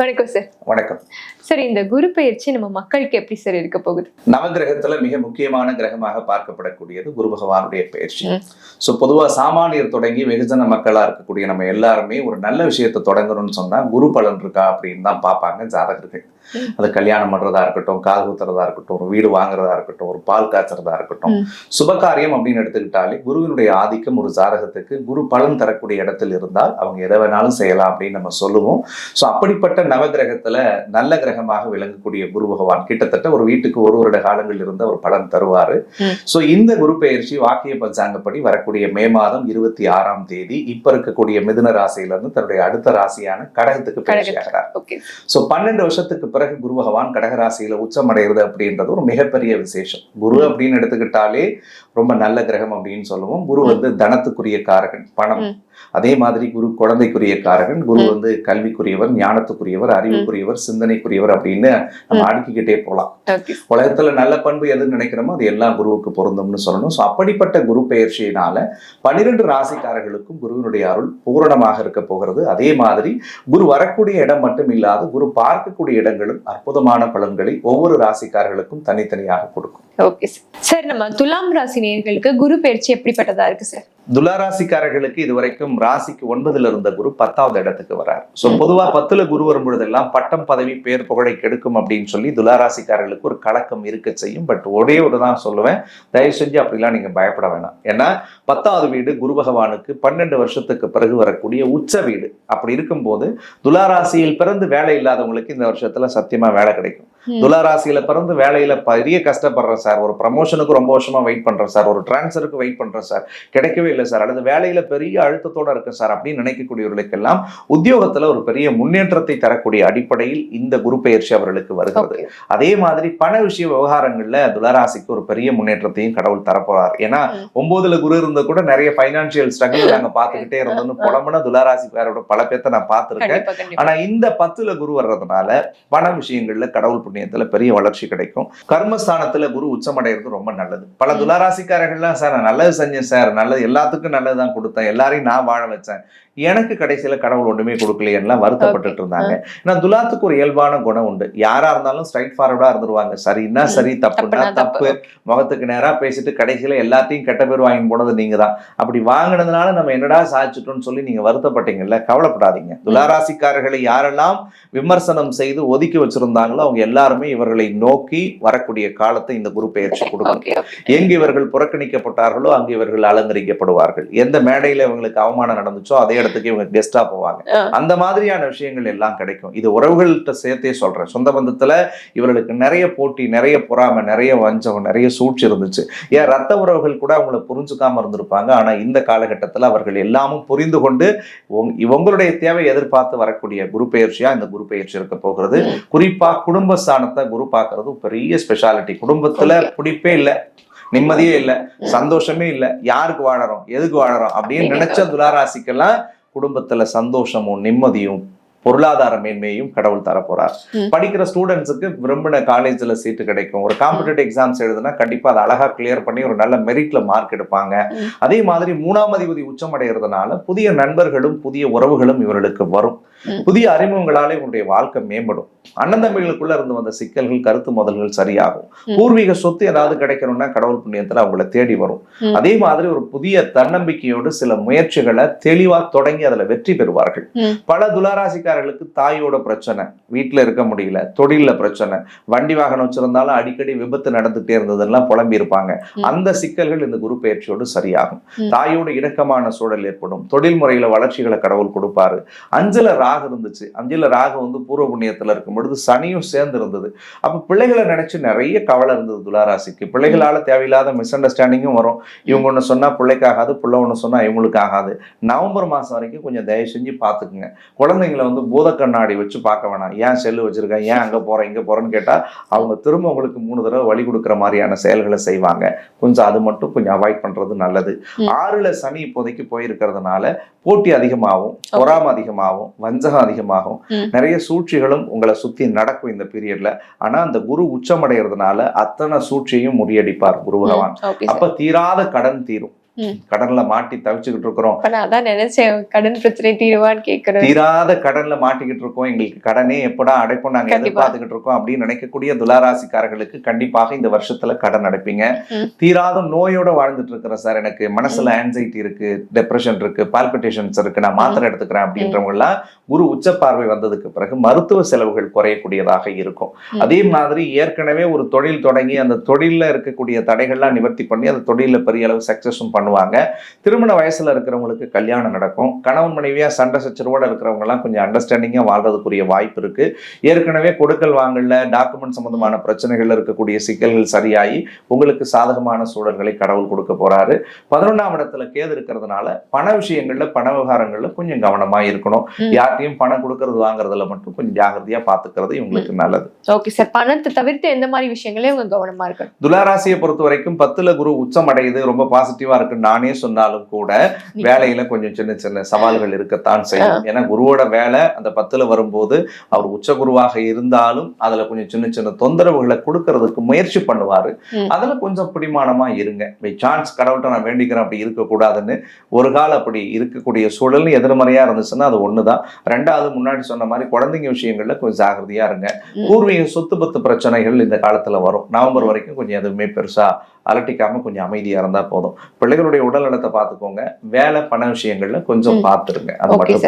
வணக்கம் சார். வணக்கம் சார், இந்த குரு பயிற்சி நம்ம மக்களுக்கு எப்படி சார் இருக்க போகுது? நவகிரகத்துல மிக முக்கியமான கிரகமாக பார்க்கப்படக்கூடியது குரு பகவானுடைய பயிற்சி. சோ பொதுவா சாமானியர் தொடங்கி வெகுஜன மக்களா இருக்கக்கூடிய நம்ம எல்லாருமே ஒரு நல்ல விஷயத்தை தொடங்கணும்னு சொன்னா குரு பலன் இருக்கா அப்படின்னு தான் பார்ப்பாங்க ஜாதகர்கள். அது கல்யாணம் பண்றதா இருக்கட்டும், காது குத்துறதா இருக்கட்டும், ஒரு வீடு வாங்குறதா இருக்கட்டும், ஒரு பால் காய்ச்சறதா இருக்கட்டும், சுபகாரியம் அப்படின்னு எடுத்துக்கிட்டாலே குருவினுடைய ஆதிக்கம் ஒரு ஜாதகத்துக்கு குரு பலன் தரக்கூடிய இடத்தில் இருந்தால் அவங்க எதை வேணாலும் செய்யலாம் அப்படின்னு நம்ம சொல்லுவோம். சோ அப்படிப்பட்ட நவகிரகத்துல நல்ல கிரகமாக விளங்கக்கூடிய குரு பகவான் கிட்டத்தட்ட ஒரு வீட்டுக்கு ஒரு வருட காலங்கள் இருந்த ஒரு பலன் தருவாரு. சோ இந்த குரு பெயர்ச்சி வாக்கிய பஞ்சாங்கப்படி வரக்கூடிய மே மாதம் 26ஆம் தேதி இப்ப இருக்கக்கூடிய மிதுன ராசியில இருந்து தன்னுடைய அடுத்த ராசியான கடகத்துக்கு பயிற்சி ஆகிறார். சோ 12 வருஷத்துக்கு பிறகு குரு பகவான் கடகராசியில உச்சம் அடைகிறது அப்படின்றது ஒரு மிகப்பெரிய விசேஷம். குரு அப்படின்னு எடுத்துக்கிட்டாலே ரொம்ப நல்ல கிரகம் அப்படின்னு சொல்லுவோம். குரு தனத்துக்குரிய காரகன், பணம். அதே மாதிரி குரு குழந்தைக்குரிய காரகன். குரு கல்விக்குரியவர், ஞானத்துக்குரியவர், அறிவுக்குரியவர், சிந்தனைக்குரியவர் அப்படின்னு நம்ம அடுக்கிக்கிட்டே போலாம். உலகத்துல நல்ல பண்பு எதுன்னு நினைக்கிறோமோ அது எல்லாம் குருவுக்கு பொருந்தும்னு சொல்லணும். சோ அப்படிப்பட்ட குரு பெயர்ச்சியினால 12 ராசிக்காரர்களுக்கும் குருவினுடைய அருள் பூரணமாக இருக்க போகிறது. அதே மாதிரி குரு வரக்கூடிய இடம் மட்டும் இல்லாது குரு பார்க்கக்கூடிய இடங்களும் அற்புதமான பலன்களை ஒவ்வொரு ராசிக்காரர்களுக்கும் தனித்தனியாக கொடுக்கும். Okay sir. நம்ம துலாம் ராசி நேயர்களுக்கு குரு பெயர்ச்சி எப்படிப்பட்டதா இருக்கு சார்? துளாராசிக்காரர்களுக்கு இதுவரைக்கும் ராசிக்கு 9ல் இருந்த குரு 10வது இடத்துக்கு வரார். சோ பொதுவா 10ல குரு வரும்பொழுதெல்லாம் பட்டம், பதவி, பேர், புகழை கெடுக்கும் அப்படின்னு சொல்லி துளாராசிக்காரர்களுக்கு ஒரு கலக்கம் இருக்க செய்யும். பட் ஒரே ஒரு தான் சொல்லுவேன், தயவு செஞ்சு அப்படிலாம் நீங்க பயப்பட வேணாம். ஏன்னா 10வது வீடு குரு பகவானுக்கு 12 வருஷத்துக்கு பிறகு வரக்கூடிய உச்ச வீடு. அப்படி இருக்கும்போது துளாராசியில் பிறந்து வேலை இல்லாதவங்களுக்கு இந்த வருஷத்துல சத்தியமா வேலை கிடைக்கும். துளாராசியில பிறந்து வேலையில பெரிய கஷ்டப்படுறேன் சார், ஒரு ப்ரமோஷனுக்கு ரொம்ப வருஷமா வெயிட் பண்றேன் சார், ஒரு டிரான்ஸ்ஃபருக்கு வெயிட் பண்றேன் சார், கிடைக்கவே இல்லை சார், அல்லது வேலையில பெரிய அழுத்தத்தோட இருக்கு சார் அப்படின்னு நினைக்கக்கூடியவர்களுக்கெல்லாம் உத்தியோகத்துல ஒரு பெரிய முன்னேற்றத்தை தரக்கூடிய அடிப்படையில் இந்த குரு பெயர்ச்சி அவர்களுக்கு வருகிறது. அதே மாதிரி பண விஷய விவகாரங்கள்ல துளாராசிக்கு ஒரு பெரிய முன்னேற்றத்தையும் கடவுள் தரப்போறார். ஏன்னா 9ல குரு இருந்த கூட நிறைய பைனான்சியல் ஸ்ட்ரகிள் நாங்க பார்த்துக்கிட்டே இருந்தோம்னு புலம்புன துளாராசிக்காரோட பல பேர்த்த நான் பார்த்திருக்கேன். ஆனா இந்த 10ல குரு வர்றதுனால பண விஷயங்கள்ல கடவுள் புண்ணியத்துல பெரிய வளர்ச்சி கிடைக்கும். கர்மஸ்தானத்துல குரு உச்சமடைகிறது ரொம்ப நல்லது. பல துளாராசிக்காரர்கள்லாம் சார் நான் நல்லது செஞ்சேன் சார், நல்லது எல்லாத்துக்கும் நல்லதுதான் கொடுத்தேன், எல்லாரையும் நான் வாழ வச்சேன், எனக்கு கடைசியில கடவுள் ஒண்ணுமே கொடுக்கலையெல்லாம் வருத்தப்பட்டு இருந்தாங்க. ஏன்னா துலாத்துக்கு ஒரு இயல்பான குணம் உண்டு. யாரா இருந்தாலும் ஸ்ட்ரைட் ஃபார்வர்டா இருந்துருவாங்க. சரின்னா சரி, தப்புன்னா தப்பு, முகத்துக்கு நேரா பேசிட்டு கடைசியில எல்லாத்தையும் கெட்ட பேர் வாங்கி போனது நீங்க தான். அப்படி வாங்கினதுனால நம்ம என்னடா சாதிச்சுட்டோம்னு சொல்லி நீங்க வருத்தப்பட்டீங்கல்ல, கவலைப்படாதீங்க. துளாராசிக்காரர்களை யாரெல்லாம் விமர்சனம் செய்து ஒதுக்கி வச்சிருந்தாங்களோ அவங்க எல்லாருமே இவர்களை நோக்கி வரக்கூடிய காலத்தை இந்த குரு பெயர்ச்சி கொடுக்கும். எங்கு இவர்கள் புறக்கணிக்கப்பட்டார்களோ அங்கு இவர்கள் அலங்கரிக்கப்படுவார்கள். எந்த மேடையில இவங்களுக்கு அவமானம் நடந்துச்சோ அதே இடத்துக்கு இவங்க கெஸ்டா போவாங்க. அந்த மாதிரியான விஷயங்கள் எல்லாம் கிடைக்கும். இது உறவுகள்கிட்ட சேர்த்தே சொல்றேன். சொந்த பந்தத்துல இவர்களுக்கு நிறைய போட்டி, நிறைய பொறாமை, நிறைய வஞ்சம், நிறைய சூழ்ச்சி இருந்துச்சு. ஏன் ரத்த உறவுகள் கூட அவங்களை புரிஞ்சுக்காம இருந்திருப்பாங்க. ஆனா இந்த காலகட்டத்துல அவர்கள் எல்லாமும் புரிந்து கொண்டு இவங்களுடைய தேவை எதிர்பார்த்து வரக்கூடிய குரு பெயர்ச்சியா இந்த குரு பெயர்ச்சி இருக்க போகிறது. குறிப்பா குடும்ப ஸ்தானத்தை குரு பார்க்கறது பெரிய ஸ்பெஷாலிட்டி. குடும்பத்துல பிடிப்பே இல்லை, நிம்மதியே இல்லை, சந்தோஷமே இல்லை, யாருக்கு வாழறோம், எதுக்கு வாழறோம் அப்படின்னு நினைச்ச துளாராசிக்கெல்லாம் குடும்பத்துல சந்தோஷமும் நிம்மதியும் பொருளாதார மேன்மையும் கடவுள் தரப்போறார். படிக்கிற ஸ்டூடெண்ட்ஸுக்கு விரும்பின காலேஜ்ல சீட்டு கிடைக்கும். ஒரு காம்படிட்டிவ் எக்ஸாம்ஸ் எழுதுனா கண்டிப்பா அதை அழகா கிளியர் பண்ணி ஒரு நல்ல மெரிட்ல மார்க் எடுப்பாங்க. அதே மாதிரி 3ஆம் அதிபதி உச்சம் அடைகிறதுனால புதிய நண்பர்களும் புதிய உறவுகளும் இவர்களுக்கு வரும். புதிய அறிமுகங்களால இவருடைய வாழ்க்கை மேம்படும். அண்ணன் தம்பிகளுக்குள்ள இருந்து வந்த சிக்கல்கள், கருத்து மோதல்கள் சரியாகும். பூர்வீக சொத்து ஏதாவது கிடைக்கணும்னா கடவுள் புண்ணியத்துல அவங்கள தேடி வரும். அதே மாதிரி ஒரு புதிய தன்னம்பிக்கையோடு சில முயற்சிகளை தெளிவா தொடங்கி அதுல வெற்றி பெறுவார்கள். பல துளாராசிக்காரர்களுக்கு தாயோட பிரச்சனை, வீட்டுல இருக்க முடியல, தொழில பிரச்சனை, வண்டி வாகனம் வச்சிருந்தாலும் அடிக்கடி விபத்து நடந்துட்டே இருந்ததெல்லாம் புலம்பி இருப்பாங்க. அந்த சிக்கல்கள் இந்த குரு பெயர்ச்சியோடு சரியாகும். தாயோட இணக்கமான சூழல் ஏற்படும். தொழில் முறையில வளர்ச்சிகளை கடவுள் கொடுப்பாரு. 5ல ராகு இருந்துச்சு. 5ல ராகு பூர்வ புண்ணியத்துல இருக்கும் பொழுது சனியும் சேர்ந்து இருந்தது. அப்ப பிள்ளைகளை நினைச்சு நிறைய கவலை இருந்தது துளாராசிக்கு. பிள்ளைகளால தேவையில்லாத மிஸ் அண்டர்ஸ்டாண்டிங்கும் வரும். இவங்க ஒண்ணு சொன்னா பிள்ளைக்கு ஆகாது, பிள்ளை ஒண்ணு சொன்னா இவங்களுக்கு ஆகாது. நவம்பர் மாசம் வரைக்கும் கொஞ்சம் தயவு செஞ்சு பாத்துக்குங்க. குழந்தைங்களை பூத கண்ணாடி வச்சு பார்க்க வேணாம். ஏன் செல்லு வச்சிருக்கேன், ஏன் அங்க போறேன் இங்க போறேன்னு கேட்டா அவங்க திரும்ப உங்களுக்கு 3 தடவை வழி கொடுக்குற மாதிரியான செயல்களை செய்வாங்க. கொஞ்சம் அது மட்டும் கொஞ்சம் அவாய்ட் பண்றது நல்லது. 6ல சனி இப்போதைக்கு போயிருக்கிறதுனால போட்டி அதிகமாகும், பொறாமை அதிகமாகும், வஞ்சகம் அதிகமாகும், நிறைய சூழ்ச்சிகளும் உங்களை சுத்தி நடக்கும் இந்த பீரியட்ல. ஆனா அந்த குரு உச்சமடைகிறதுனால அத்தனை சூழ்ச்சியையும் முறியடிப்பார் குரு பகவான். அப்ப தீராத கடன் தீரும். கடன்ல மாட்டி தவிச்சுக்கிட்டு இருக்கிறோம், அப்ப நான் அதான் நினைச்சேன், கடன் பிரச்சனை தீருவான்னு கேக்குறேன். தீராத கடன்ல மாட்டிக்கிட்டு இருக்கோம், எங்களுக்கு கடனே எப்படா அடைப்போம் நாங்க கண்டிப்பா. எதிர்பார்த்துக்கிட்டு இருக்கோம் அப்படின்னு நினைக்கக்கூடிய துளாராசிக்காரர்களுக்கு கண்டிப்பாக இந்த வருஷத்துல கடன் அடைப்பீங்க. தீராத நோயோட வாழ்ந்துட்டு இருக்கிறேன் சார், எனக்கு மனசுல ஆன்சைட்டி இருக்கு, டெப்ரெஷன் இருக்கு, பால்பிட்டேஷன்ஸ் இருக்கு, நான் மாத்திரை எடுத்துக்கிறேன் அப்படின்றவங்க எல்லாம் குரு உச்ச பார்வை வந்ததுக்கு பிறகு மருத்துவ செலவுகள் குறையக்கூடியதாக இருக்கும். அதே மாதிரி ஏற்கனவே ஒரு தொழில் தொடங்கி அந்த தொழில இருக்கக்கூடிய தடைகள்லாம் நிவர்த்தி பண்ணி அந்த தொழில பெரிய அளவு சக்சஸும் பண்ணுவாங்க. திருமண வயசுல இருக்கிறவங்களுக்கு கல்யாணம் நடக்கும். கணவன் மனைவியா சண்டை சச்சரவோட இருக்கிறவங்க எல்லாம் கொஞ்சம் அண்டர்ஸ்டாண்டிங்கா வாழ்றதுக்குரிய வாய்ப்பு இருக்கு. ஏற்கனவே கொடுக்கல் வாங்கல டாக்குமெண்ட் சம்பந்தமான பிரச்சனைகள்ல இருக்கக்கூடிய சிக்கல்கள் சரியாகி உங்களுக்கு சாதகமான சூழல்களை கடவுள் கொடுக்க போறாரு. 11ஆம் இடத்துல கேது இருக்கிறதுனால பண விஷயங்கள்ல பண விவகாரங்கள்ல கொஞ்சம் கவனமா இருக்கணும். யார்ட்டையும் பணம் கொடுக்கறது வாங்குறதுல மட்டும் கொஞ்சம் ஜாகிரதையா பாத்துக்கிறது இவங்களுக்கு நல்லது. ஓகே சார், பணத்தை தவிர்த்து எந்த மாதிரி விஷயங்களே உங்க கவனமா இருக்கணும்? துளாராசியை பொறுத்த வரைக்கும் 10ல குரு உச்சம் அடையுது, ரொம்ப பாசிட்டிவா இருக்கு நானே சொன்னாலும் கூட வேலையில கொஞ்சம் சின்ன சின்ன சவால்கள் இருக்கத்தான் செய்யும். ஏன்னா குருவோட வேலை அந்த 10ல வரும்போது அவர் உச்ச குருவாக இருந்தாலும் அதுல கொஞ்சம் சின்ன சின்ன தொந்தரவுகளை கொடுக்கறதுக்கு முயற்சி பண்ணுவாரு. அதுல கொஞ்சம் பிடிமானமா இருங்க. பை சான்ஸ் கடவுள்கிட்ட நான் வேண்டிக்கிறேன் அப்படி இருக்கக்கூடாதுன்னு ஒரு காலம் அப்படி இருக்கக்கூடிய சூழல் எதிர்மறையா இருந்துச்சுன்னா அது ஒண்ணுதான். ரெண்டாவது முன்னாடி சொன்ன மாதிரி குழந்தைங்க விஷயங்கள்ல கொஞ்சம் ஜாகிரதையா இருங்க. பூர்வீக சொத்து பத்து பிரச்சனைகள் இந்த காலத்துல வரும். நவம்பர் வரைக்கும் கொஞ்சம் எதுவுமே பெருசா அலட்டிக்காம கொஞ்சம் அமைதியா இருந்தா போதும். பிள்ளைகளுடைய உடல் நலத்தை பார்த்துக்கோங்க. வேலை பண விஷயங்கள்ல கொஞ்சம் பார்த்துருங்க. அது மட்டும்